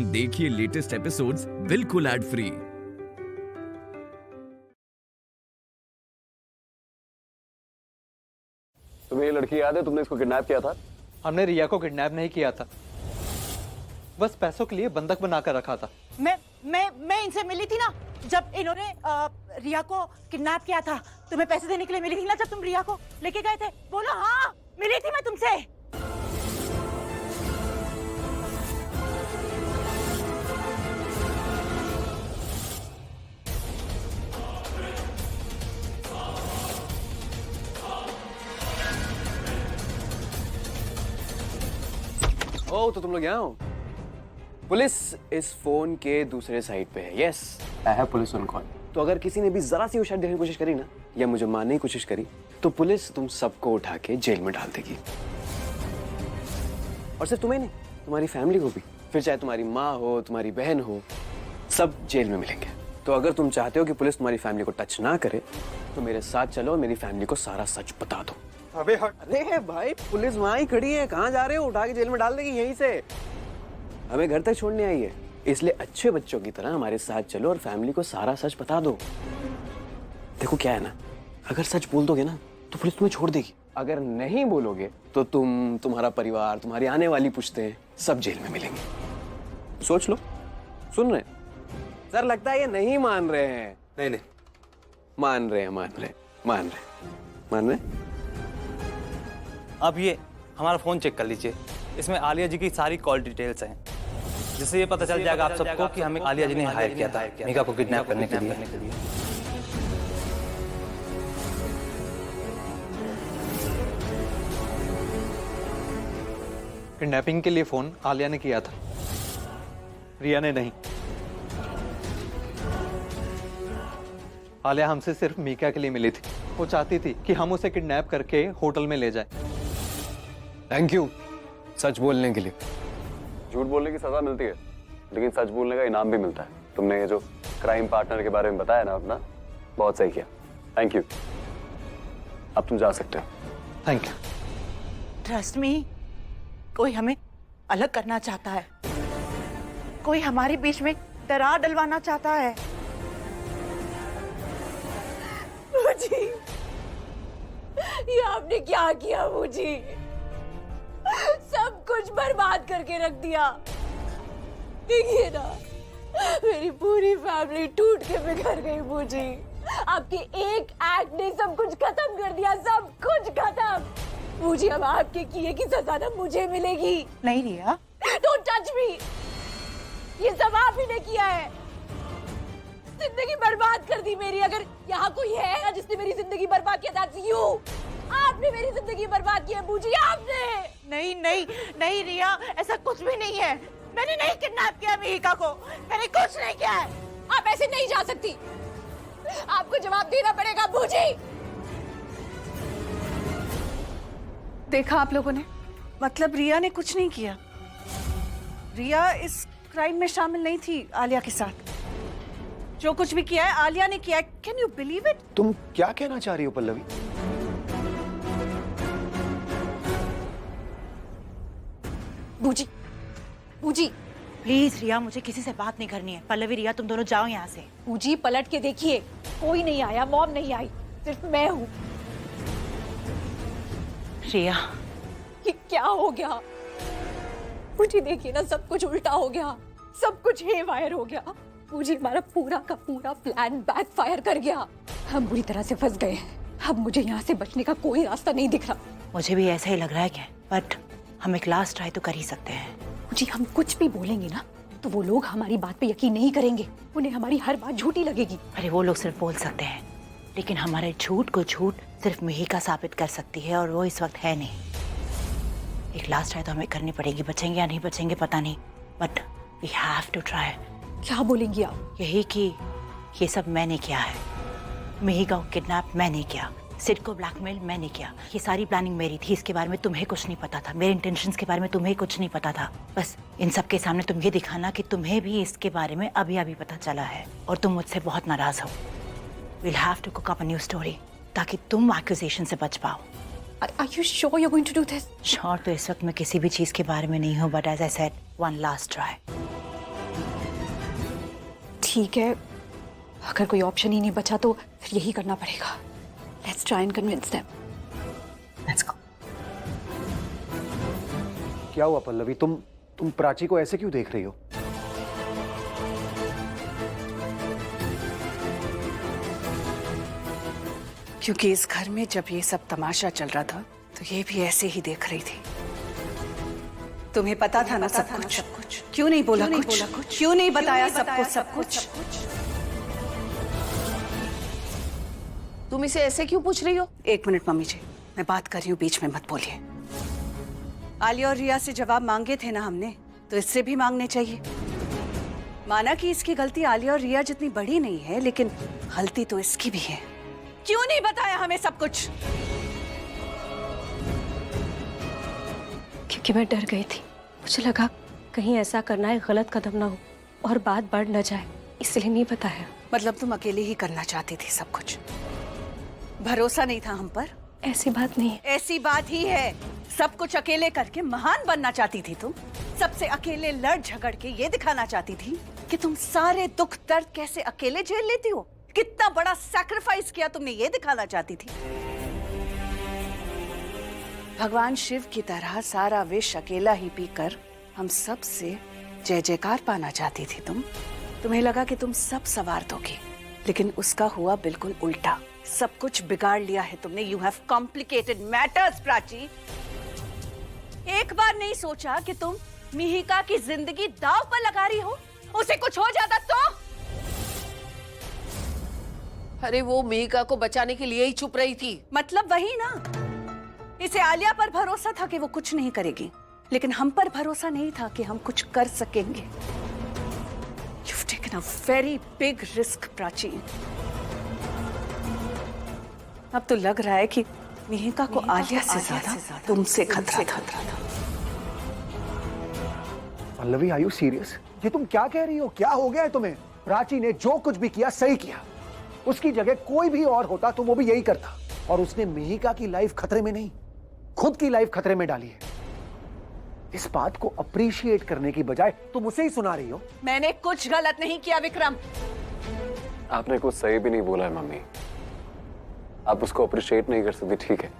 देखिए latest episodes बिल्कुल ad free. तुम्हें ये लड़की याद है? तुमने इसको किडनैप किया था। हमने रिया को किडनैप नहीं किया था, बस पैसों के लिए बंधक बनाकर रखा था। मैं इनसे मिली थी ना जब इन्होंने रिया को किडनैप किया था। तुम्हें पैसे देने के लिए मिली थी ना जब तुम रिया को लेके गए थे। बोलो हाँ, मिली थी मैं तुमसे। ओ तो तुम लोग यहाँ हो। पुलिस इस फोन के दूसरे साइड पे है। Yes, I have police on call. तो अगर किसी ने भी जरा सी होशियार देखने की कोशिश करी ना, या मुझे मारने की कोशिश करी, तो पुलिस तुम सबको उठा के जेल में डाल देगी। और सिर्फ तुम्हें नहीं, तुम्हारी फैमिली को भी। फिर चाहे तुम्हारी माँ हो, तुम्हारी बहन हो, सब जेल में मिलेंगे। तो अगर तुम चाहते हो कि पुलिस तुम्हारी फैमिली को टच ना करे, तो मेरे साथ चलो और मेरी फैमिली को सारा सच बता दो। अबे हट। अरे भाई, पुलिस वहां ही खड़ी है, कहाँ जा रहे हो? उठा के जेल में डाल देगी यहीं से। हमें घर तक छोड़ने आई है, इसलिए अच्छे बच्चों की तरह हमारे साथ चलो और फैमिली को सारा सच बता दो। देखो क्या है ना, अगर सच बोल दोगे ना तो पुलिस तुम्हें छोड़ देगी। अगर नहीं बोलोगे तो तुम, तुम्हारा परिवार, तुम्हारी आने वाली पुश्तें सब जेल में मिलेंगे। सोच लो। सुन रहे सर? लगता है ये नहीं मान रहे हैं। नहीं, मान रहे हैं। अब ये हमारा फोन चेक कर लीजिए, इसमें आलिया जी की सारी कॉल डिटेल्स हैं, जिससे ये पता चल जाएगा आप सबको कि हमें आलिया जी ने हायर किया था मीका को किडनैप करने के लिए। किडनैपिंग के लिए फोन आलिया ने किया था, रिया ने नहीं। आलिया हमसे सिर्फ मीका के लिए मिली थी। वो चाहती थी कि हम उसे किडनैप करके होटल में ले जाएं। थैंक यू सच बोलने के लिए। झूठ बोलने की सजा मिलती है, लेकिन सच बोलने का इनाम भी मिलता है। तुमने ये जो क्राइम पार्टनर के बारे में बताया ना अपना, बहुत सही किया। Thank you. अब तुम जा सकते हो। Thank you. ट्रस्ट मी, कोई हमें अलग करना चाहता है, कोई हमारे बीच में दरार डलवाना चाहता है। मुझे ये आपने क्या किया? मुझे सब कुछ बर्बाद करके रख दिया। देखिए ना, मेरी पूरी फैमिली टूट के बिखर गई। मुझे आपके एक एक्ट ने सब कुछ खत्म कर दिया, सब कुछ खत्म। मुझे अब आपके किए की सजा ना मुझे मिलेगी। नहीं रिया, डोंट टच मी। ये सब आप ही ने किया है, जिंदगी बर्बाद कर दी मेरी। अगर यहाँ कोई है ना जिसने मेरी जिंदगी बर्बाद किया, दैट्स यू। आपने मेरी जिंदगी बर्बाद की है मुझे, आपने। नहीं रिया, ऐसा कुछ भी नहीं है। मैंने नहीं किडनैप किया मीका को, मैंने कुछ नहीं किया है। आप ऐसे नहीं जा सकती, आपको जवाब देना पड़ेगा मुझे। देखा आप लोगों ने, मतलब रिया ने कुछ नहीं किया। रिया इस क्राइम में शामिल नहीं थी आलिया के साथ। जो कुछ भी किया है आलिया ने किया है। Can you believe it? तुम क्या कहना चाह रही हो पल्लवी? बूजी प्लीज रिया, मुझे किसी से बात नहीं करनी है। पल्लवी, रिया, तुम दोनों जाओ यहाँ से। बूजी पलट के देखिए, कोई नहीं आया, मॉम नहीं आई, सिर्फ मैं हूँ। रिया, ये क्या हो गया? मुझे देखिए ना, सब कुछ उल्टा हो गया, सब कुछ हेवायर हो गया। मुझे हमारा पूरा का पूरा प्लान बैकफायर कर गया। हम बुरी तरह से फंस गए हैं। अब मुझे यहाँ से बचने का कोई रास्ता नहीं दिख रहा। मुझे भी ऐसा ही लग रहा है क्या, बट हम एक लास्ट ट्राई तो कर ही सकते हैं। जी, हम कुछ भी बोलेंगे ना तो वो लोग हमारी बात पे यकीन नहीं करेंगे। उन्हें हमारी हर बात झूठी लगेगी। अरे वो लोग सिर्फ बोल सकते हैं, लेकिन हमारे झूठ को झूठ सिर्फ मिहिका साबित कर सकती है, और वो इस वक्त है नहीं। एक लास्ट ट्राई तो हमें करनी पड़ेगी। बचेंगे या नहीं बचेंगे पता नहीं, but we have to try. क्या बोलेंगी आप? यही कि ये सब मैंने किया है। मिहिका को किडनैप मैंने किया, सिड को ब्लैकमेल मैंने किया। ये सारी प्लानिंग मेरी थी। इसके बारे में तुम्हें कुछ नहीं पता था, मेरे इंटेंशंस के बारे में तुम्हें कुछ नहीं पता था। बस इन सब के सामने तुम ये दिखाना कि तुम्हें भी इसके बारे में अभी अभी पता चला है और तुम मुझसे बहुत नाराज हो। We'll have to cook up a new story ताकि तुम एक्यूजेशन से बच पाओ। Are you sure you're going to do this? Sure तो इस वक्त मैं किसी भी चीज के बारे में नहीं हूँ, but as I said, one last try. ठीक है, अगर कोई ऑप्शन ही नहीं बचा तो फिर यही करना पड़ेगा। Let's try and convince them. Let's go. क्या हुआ पल्लवी, तुम प्राची को ऐसे क्यों देख रही हो? क्योंकि इस घर में जब ये सब तमाशा चल रहा था तो ये भी ऐसे ही देख रही थी। तुम्हें पता था ना सब कुछ। क्यों नहीं बोला कुछ? क्यों नहीं बताया सबको सब कुछ? तुम इसे ऐसे क्यों पूछ रही हो? एक मिनट मम्मी जी, मैं बात कर रही हूँ, बीच में मत बोलिए। आलिया और रिया से जवाब मांगे थे ना हमने, तो इससे भी मांगने चाहिए। माना कि इसकी गलती आलिया और रिया जितनी बड़ी नहीं है, लेकिन गलती तो इसकी भी है। क्यों नहीं बताया हमें सब कुछ? क्योंकि मैं डर गई थी। मुझे लगा कहीं ऐसा करना है गलत कदम ना हो और बात बढ़ न जाए, इसलिए नहीं बताया। मतलब तुम अकेले ही करना चाहती थी सब कुछ? भरोसा नहीं था हम पर? ऐसी बात नहीं है। ऐसी बात ही है। सब कुछ अकेले करके महान बनना चाहती थी तुम। सबसे अकेले लड़ झगड़ के ये दिखाना चाहती थी कि तुम सारे दुख दर्द कैसे अकेले झेल लेती हो। कितना बड़ा सैक्रिफाइस किया तुमने, ये दिखाना चाहती थी। भगवान शिव की तरह सारा विष अकेला ही पीकर हम सब से जय जयकार पाना चाहती थी तुम। तुम्हें लगा कि तुम सब संवार दोगी, लेकिन उसका हुआ बिल्कुल उल्टा। सब कुछ बिगाड़ लिया है तुमने। You have complicated matters Prachi. एक बार नहीं सोचा कि तुम मिहिका की जिंदगी दांव पर लगा रही हो? उसे कुछ हो जाता तो? अरे वो मिहिका को बचाने के लिए ही छुप रही थी। मतलब वही ना, इसे आलिया पर भरोसा था कि वो कुछ नहीं करेगी, लेकिन हम पर भरोसा नहीं था कि हम कुछ कर सकेंगे। You've taken a very big risk, Prachi. अब तो लग रहा है कि मिहिका को आलिया से ज्यादा तुमसे खतरा था। Pallavi, are you serious? ये तुम क्या कह रही हो? क्या हो गया है तुम्हें? प्राची ने जो कुछ भी किया सही किया। उसकी जगह कोई भी और होता तो वो भी यही करता, और उसने मिहिका की लाइफ खतरे में नहीं, खुद की लाइफ खतरे में डाली है। इस बात को अप्रिशिएट करने की बजाय तुम उसे ही सुना रही हो। मैंने कुछ गलत नहीं किया विक्रम। आपने कुछ सही भी नहीं बोला है मम्मी। आप उसको अप्रिशिएट नहीं कर सकती, ठीक है,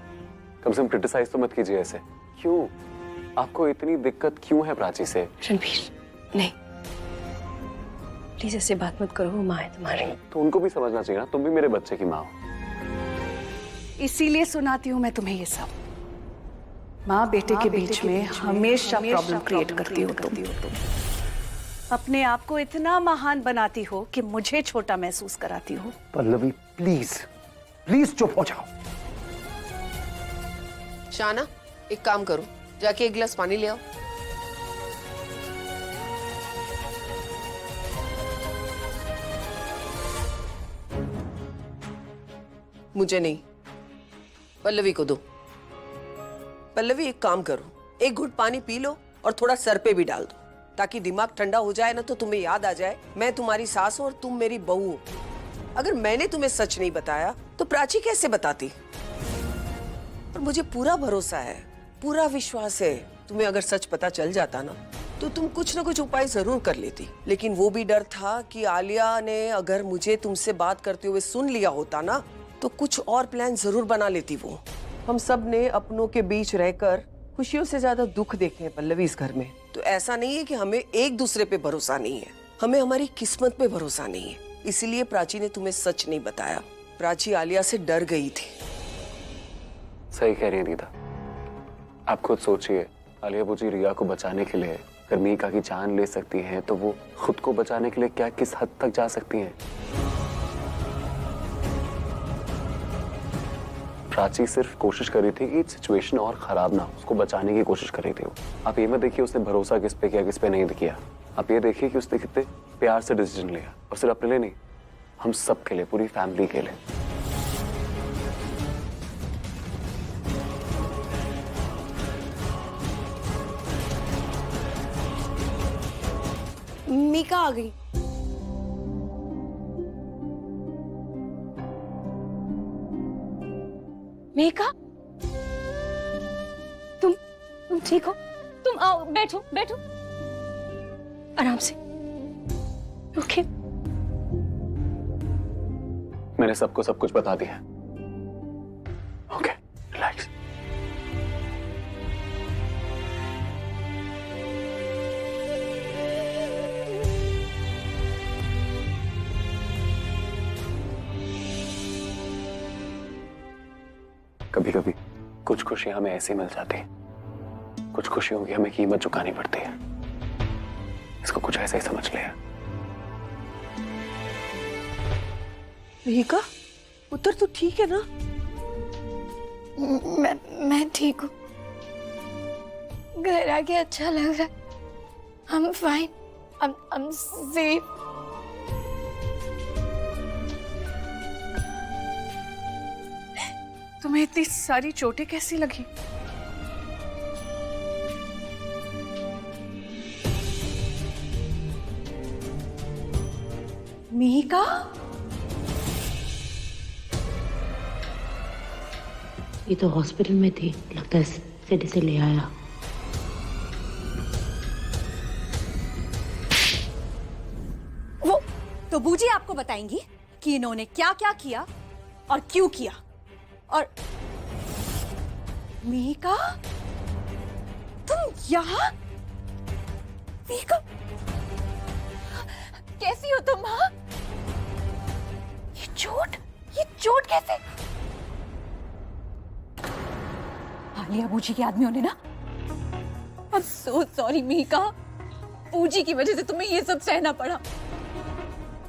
कम से कम क्रिटिसाइज तो मत कीजिए ऐसे। क्यों? आपको इतनी दिक्कत क्यों है प्राची से? रणबीर, नहीं, प्लीज ऐसे बात मत करो। वो माँ है तुम्हारी। तो उनको भी समझना चाहिए ना, तुम भी मेरे बच्चे की माँ हो। इसीलिए सुनाती हूँ मैं तुम्हें ये सब। माँ बेटे के बीच में हमेशा प्रॉब्लम क्रिएट करती हो तुम। अपने आप को इतना महान बनाती हो कि मुझे छोटा महसूस कराती हो। पल्लवी प्लीज प्लीज चुप हो जाओ। शाना, एक काम करो, जाके एक गिलास पानी ले आओ। मुझे नहीं, पल्लवी को दो। पल्लवी, एक काम करो, एक घुट पानी पी लो और थोड़ा सर पे भी डाल दो, ताकि दिमाग ठंडा हो जाए ना, तो तुम्हें याद आ जाए मैं तुम्हारी सास हूं और तुम मेरी बहू हो। अगर मैंने तुम्हें सच नहीं बताया तो प्राची कैसे बताती? और मुझे पूरा भरोसा है, पूरा विश्वास है, तुम्हें अगर सच पता चल जाता ना तो तुम कुछ ना कुछ उपाय जरूर कर लेती। लेकिन वो भी डर था कि आलिया ने अगर मुझे तुमसे बात करते हुए सुन लिया होता ना तो कुछ और प्लान जरूर बना लेती वो। हम सब ने अपनों के बीच रहकर खुशियों से ज्यादा दुख देखे हैं पल्लवी इस घर में। तो ऐसा नहीं है कि हमें एक दूसरे पे भरोसा नहीं है, हमें हमारी किस्मत पे भरोसा नहीं है। इसलिए प्राची ने तुम्हें सच नहीं बताया। प्राची आलिया से डर गई थी। सही कह रही है दीदा। आप खुद सोचिए, आलिया बुजी रिया को बचाने के लिए अगर मिहिका की जान ले सकती हैं तो वो खुद को बचाने के लिए क्या किस हद तक जा सकती हैं। प्राची सिर्फ कोशिश कर रही थी कि सिचुएशन और खराब ना हो, उसको बचाने की कोशिश कर रही थी वो। आप ये मत देखिए उसने भरोसा किस पे किया किस पे नहीं किया। आप ये देखिए कि उसने कितने प्यार से डिसीजन लिया, और सिर्फ अपने लिए नहीं, हम सब के लिए, पूरी फैमिली के लिए। मीका आ गई। मेघा, तुम ठीक हो? तुम आओ, बैठो बैठो, आराम से ओके मैंने सबको सब कुछ बता दिया। Okay, relax. कभी कभी कुछ खुशियां हमें ऐसे मिल जाती हैं, कुछ खुशियों की हमें कीमत चुकानी पड़ती है। इसको कुछ ऐसे ही समझ लिया। मिहिका, उत्तर तू ठीक है ना? मैं ठीक हूँ। घर आके अच्छा लग रहा है। I'm fine. I'm safe. तुम्हें इतनी सारी चोटें कैसी लगी? मिहिका, ये तो हॉस्पिटल में थी, लगता है सिटी से ले आया। वो तो बूजी आपको बताएंगी कि इन्होंने क्या क्या किया और क्यों किया। और मिहिका, तुम यहाँ? मिहिका, कैसी हो तुम? हाँ, ये चोट कैसे? आलिया बूजी के आदमियों ने ना। I'm so sorry मिहिका, बूजी की वजह से तुम्हें ये सब सहना पड़ा।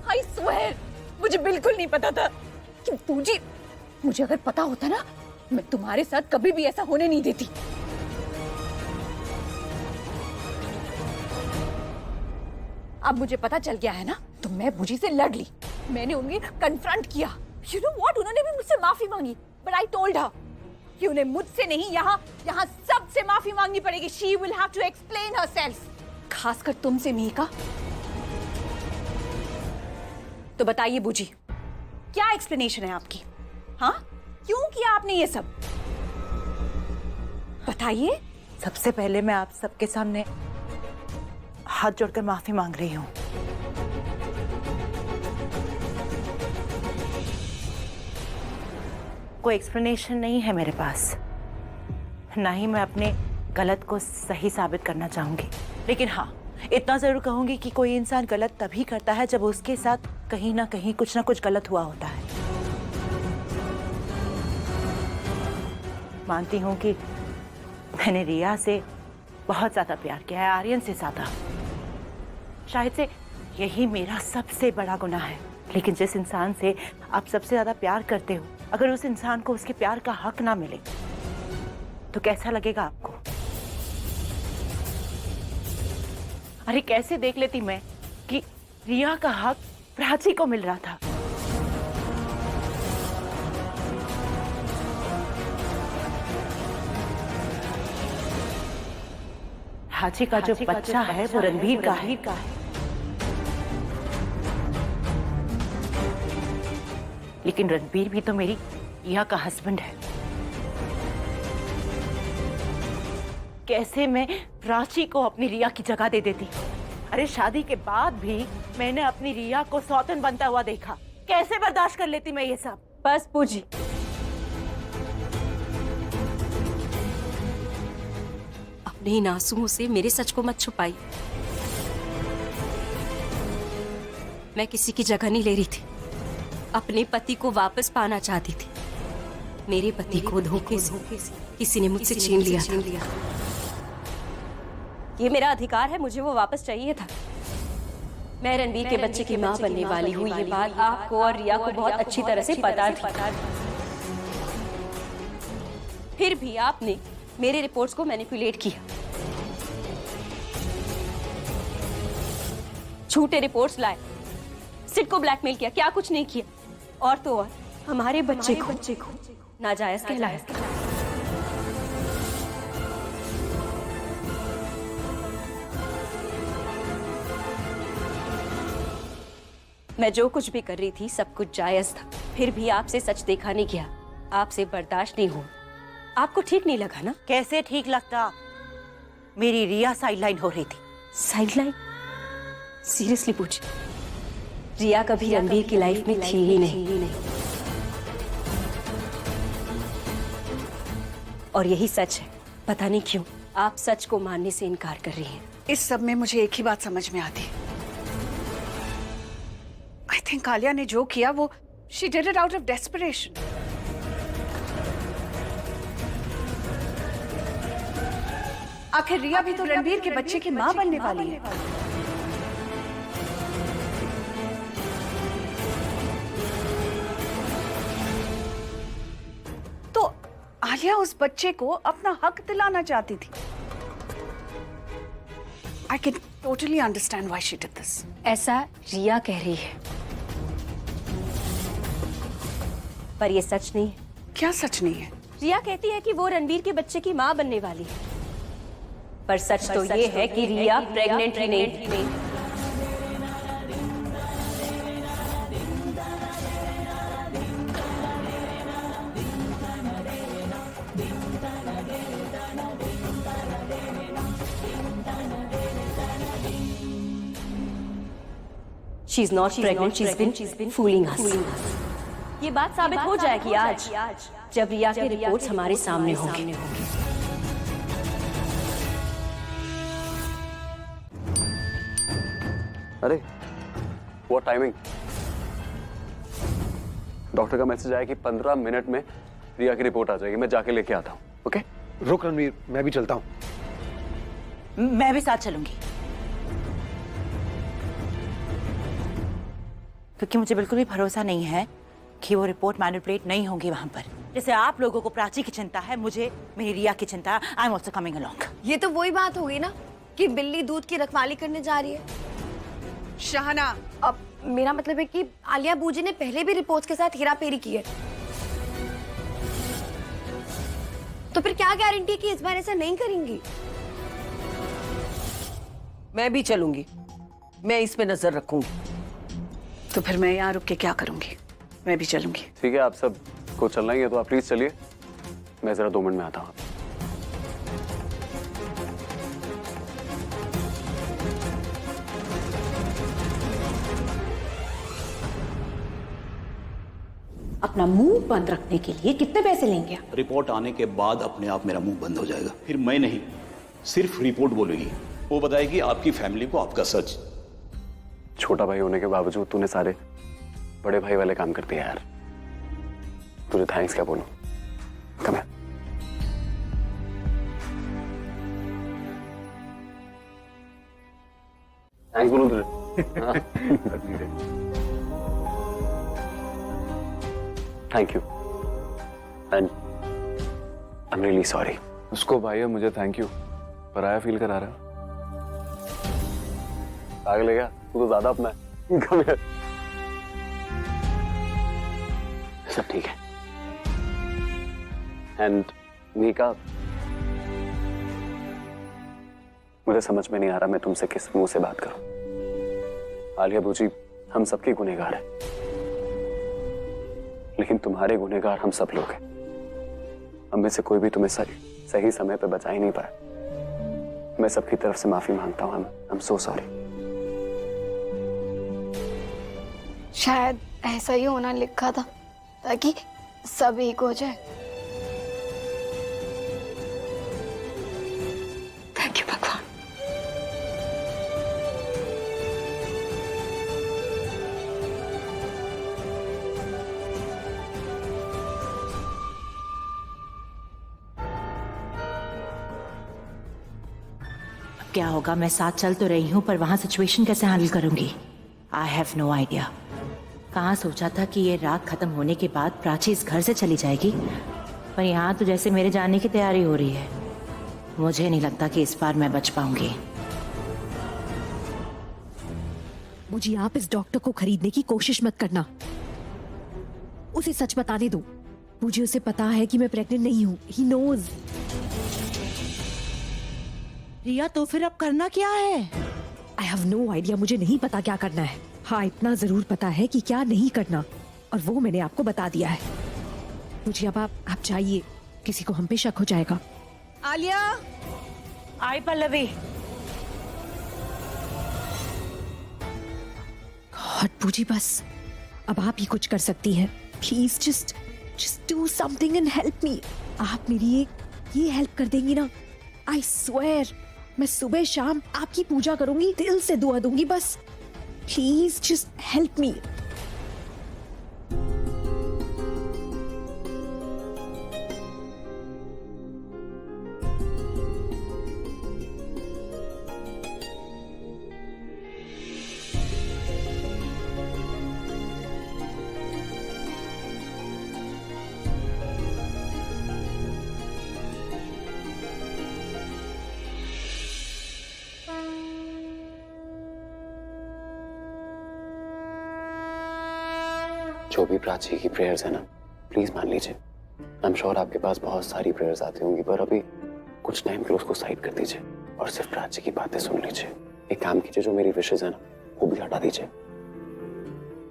I swear, मुझे बिल्कुल नहीं पता था कि बूजी, मुझे अगर पता होता ना, मैं तुम्हारे साथ कभी भी ऐसा होने नहीं देती। अब मुझे पता चल गया है ना, तो मैं बूजी से लड़ ली। मैंने उन्हें कन्फ्रंट किया। You know what? उन्होंने भी मुझसे माफी मांगी, but I told her कि उन्हें मुझसे नहीं, यहाँ सबसे माफी मांगनी पड़ेगी। She will have to explain herself. खासकर तुमसे मिहिका। तो बताइए बूजी, क्या एक्सप्लेनेशन है आपकी? हाँ, क्यों किया आपने ये सब? बताइए। सबसे पहले मैं आप सबके सामने हाथ जोड़कर माफी मांग रही हूँ। कोई एक्सप्लेनेशन नहीं है मेरे पास, ना ही मैं अपने गलत को सही साबित करना चाहूंगी। लेकिन हाँ, इतना जरूर कहूंगी कि कोई इंसान गलत तभी करता है जब उसके साथ कहीं ना कहीं कुछ ना कुछ गलत हुआ होता है। मानती हूँ कि मैंने रिया से बहुत ज्यादा प्यार किया है, आर्यन से ज्यादा। शायद से यही मेरा सबसे बड़ा गुनाह है। लेकिन जिस इंसान से आप सबसे ज्यादा प्यार करते हो, अगर उस इंसान को उसके प्यार का हक ना मिले तो कैसा लगेगा आपको? अरे कैसे देख लेती मैं कि रिया का हक प्राची को मिल रहा था। प्राची का जो बच्चा है वो रणबीर का है। लेकिन रणबीर भी तो मेरी रिया का हस्बैंड है। कैसे मैं प्राची को अपनी रिया की जगह दे देती? अरे शादी के बाद भी मैंने अपनी रिया को सौतन बनता हुआ देखा। कैसे बर्दाश्त कर लेती मैं ये सब? बस बूजी, अपने इन आंसुओं से मेरे सच को मत छुपाई। मैं किसी की जगह नहीं ले रही थी, अपने पति को वापस पाना चाहती थी। मेरे पति को धोखे से किसी ने मुझसे छीन लिया था। ये मेरा अधिकार है, मुझे वो वापस चाहिए था। मैं रणबीर के बच्चे की मां बनने वाली हूँ, ये बात आपको और रिया को बहुत अच्छी तरह से पता थी। फिर भी आपने मेरे रिपोर्ट्स को मैनिपुलेट किया, झूठे रिपोर्ट्स लाए, सिड को ब्लैकमेल किया। क्या कुछ नहीं किया। और तो और हमारे बच्चे को नाजायज कहलाया। मैं जो कुछ भी कर रही थी सब कुछ जायज था। फिर भी आपसे सच देखा नहीं गया, आपसे बर्दाश्त नहीं हुआ। आपको ठीक नहीं लगा ना? कैसे ठीक लगता? मेरी रिया साइडलाइन हो रही थी। साइडलाइन? सीरियसली पूछ, रिया कभी रणबीर की लाइफ में थी ही नहीं। और यही सच है। पता नहीं क्यों आप सच को मानने से इनकार कर रही हैं। इस सब में मुझे एक ही बात समझ में आती। आई थिंक आलिया ने जो किया वो she did it out of desperation. आखिर रिया भी तो रणबीर के बच्चे की मां बनने वाली है। तो आलिया उस बच्चे को अपना हक दिलाना चाहती थी। I can totally understand why she did this. ऐसा रिया कह रही है, पर ये सच नहीं है। क्या सच नहीं है? रिया कहती है कि वो रणबीर के बच्चे की मां बनने वाली है, पर सच तो ये है कि रिया प्रेग्नेंट ही नहीं। She's not pregnant. She's been fooling us. ये बात साबित हो जाएगी आज जब रिया के रिपोर्ट्स हमारे सामने होंगे। अरे व्हाट टाइमिंग। डॉक्टर का मैसेज आया कि 15 मिनट में रिया की रिपोर्ट आ जाएगी। मैं जाके लेके आता हूँ। ओके रुक रणवीर, मैं भी चलता हूँ। मैं भी साथ चलूंगी, क्योंकि मुझे बिल्कुल भी भरोसा नहीं है कि वो रिपोर्ट मैनिपुलेट नहीं होंगी वहां पर। जैसे आप लोगों को प्राची की चिंता है, मुझे मेरी रिया की चिंता है। I am also coming along. ये तो वही बात हो गई ना कि बिल्ली दूध की रखवाली करने जा रही है। शाहना, अब मेरा मतलब है कि आलिया बूजी ने पहले भी रिपोर्ट्स के साथ हेराफेरी की है, तो फिर क्या गारंटी कि इस बार ऐसा नहीं करेंगी? मैं भी चलूंगी, मैं इस पे नजर रखूंगी। तो फिर मैं यहाँ रुक के क्या करूंगी? मैं भी चलूंगी। ठीक है, आप सब को चलना ही है तो आप प्लीज चलिए। मैं जरा 2 मिनट में आता हूँ। अपना मुंह बंद रखने के लिए कितने पैसे लेंगे? रिपोर्ट आने के बाद अपने आप मेरा मुंह बंद हो जाएगा। फिर मैं नहीं, सिर्फ रिपोर्ट बोलेगी। वो बताएगी आपकी फैमिली को आपका सच। छोटा भाई होने के बावजूद तूने सारे बड़े भाई वाले काम कर दिए यार। तुझे थैंक्स क्या बोलूं? कम है। थैंक्स बोलूं तुझे? Thank you and I am really sorry. उसको भाई है, मुझे थैंक यू। पराया फील करा रहा है। पागल है क्या? तू तो ज्यादा अपना है। कम है। सब ठीक है। एंड मीका, मुझे समझ में नहीं आ रहा मैं तुमसे किस मुंह से बात करूं। आलिया बूजी हम सबके गुनहगार हैं, लेकिन तुम्हारे गुनहगार हम सब लोग हैं। हम में से कोई भी तुम्हें सही समय पे बचा ही नहीं पाया। मैं सबकी तरफ से माफी मांगता हूं। I'm so sorry। शायद ऐसा ही होना लिखा था ताकि सब एक हो जाए। थैंक यू भगवान। क्या होगा? मैं साथ चल तो रही हूँ, पर वहां सिचुएशन कैसे हैंडल करूंगी? I have no idea. कहाँ सोचा था कि ये रात खत्म होने के बाद प्राची इस घर से चली जाएगी, पर यहाँ तो जैसे मेरे जाने की तैयारी हो रही है। मुझे नहीं लगता कि इस बार मैं बच पाऊंगी। मुझे आप इस डॉक्टर को खरीदने की कोशिश मत करना। उसे सच बताने दो। मुझे उसे पता है कि मैं प्रेग्नेंट नहीं हूँ। He knows. रिया, तो फिर अब करना क्या है? I have no idea. मुझे नहीं पता क्या करना है। हाँ, इतना जरूर पता है कि क्या नहीं करना, और वो मैंने आपको बता दिया है। मुझे अब आप चाहिए, किसी को हम पे शक हो जाएगा। आलिया, आई पल्लवी। गॉड पूजी, बस अब आप ही कुछ कर सकती हैं। Please just do something and help me. आप मेरी ये हेल्प कर देंगी ना? आई स्वेयर मैं सुबह शाम आपकी पूजा करूंगी, दिल से दुआ दूंगी, बस प्लीज जस्ट हेल्प मी। जो भी प्राची की प्रेयर्स है ना, प्लीज मान लीजिए। आई एम श्योर आपके पास बहुत सारी प्रेयर्स आती होंगी, पर अभी कुछ टाइम के लिए उसको साइड कर दीजिए और सिर्फ प्राची की बातें सुन लीजिए। एक काम कीजिए, जो मेरी विशेष है ना वो भी हटा दीजिए,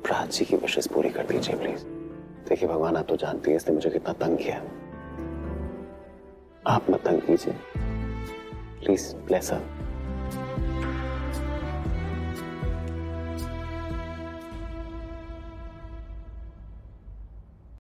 प्राची की विशेष पूरी कर दीजिए प्लीज। देखिए भगवान, आप तो जानती है इसने मुझे कितना तंग किया। आप मत तंग कीजिए प्लीज, ब्लेस हर।